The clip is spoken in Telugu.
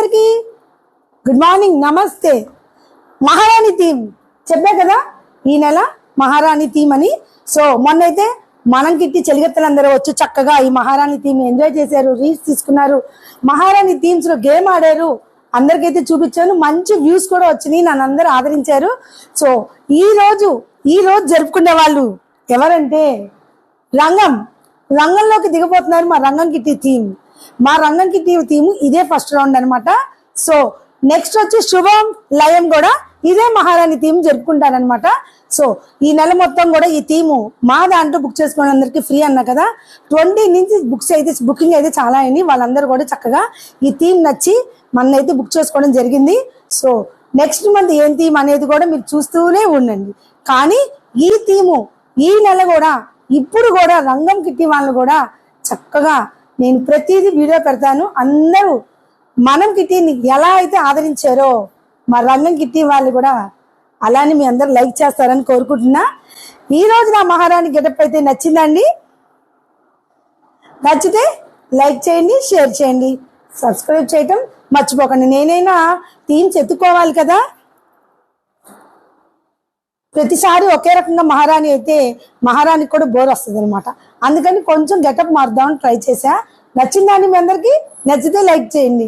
అందరికీ గుడ్ మార్నింగ్, నమస్తే. మహారాణి థీమ్ చెప్పా కదా, ఈ నెల మహారాణి థీమ్ అని. సో మొన్నైతే మనం కిట్టి చెలిగత్తలందరూ వచ్చి చక్కగా ఈ మహారాణి థీమ్ ఎంజాయ్ చేశారు, రీల్స్ తీసుకున్నారు, మహారాణి థీమ్స్ లో గేమ్ ఆడారు. అందరికైతే చూపించాను, మంచి వ్యూస్ కూడా వచ్చినాయి, నన్ను అందరూ ఆదరించారు. సో ఈ రోజు జరుపుకునే వాళ్ళు ఎవరంటే రంగంలోకి దిగబోతున్నారు మా రంగం కిట్టి థీమ్. మా రంగం కిట్టి థీమ్ ఇదే ఫస్ట్ రౌండ్ అనమాట. సో నెక్స్ట్ వచ్చి శుభం లయం కూడా ఇదే మహారాణి థీమ్ జరుపుకుంటారనమాట. సో ఈ నెల మొత్తం కూడా ఈ థీము మా దాంట్లో బుక్ చేసుకునే అందరికి ఫ్రీ అన్నా కదా. 20 నుంచి బుకింగ్ అయితే చాలా అయింది. వాళ్ళందరూ కూడా చక్కగా ఈ థీమ్ నచ్చి మనైతే బుక్ చేసుకోవడం జరిగింది. సో నెక్స్ట్ మంత్ ఏం థీమ్ అనేది కూడా మీరు చూస్తూనే ఉండండి. కానీ ఈ థీము ఈ నెల కూడా ఇప్పుడు కూడా రంగం కిట్టి వాళ్ళు కూడా చక్కగా నేను ప్రతిదీ వీడియో పెడతాను. అందరూ మనం కిట్టిని ఎలా అయితే ఆదరించారో మా రంగం కిట్టి వాళ్ళు కూడా అలానే మీ అందరు లైక్ చేస్తారని కోరుకుంటున్నా. ఈ రోజు నా మహారాణి గెటప్ అయితే నచ్చిందండి. నచ్చితే లైక్ చేయండి, షేర్ చేయండి, సబ్స్క్రైబ్ చేయటం మర్చిపోకండి. నేనైనా థీమ్స్ ఎత్తుకోవాలి కదా. ప్రతిసారి ఒకే రకంగా మహారాణి అయితే మహారాణికి కూడా బోర్ వస్తుంది అనమాట. అందుకని కొంచెం గెటప్ మారుద్దామని ట్రై చేశా. నచ్చిందని మీ అందరికీ? నచ్చితే లైక్ చేయండి.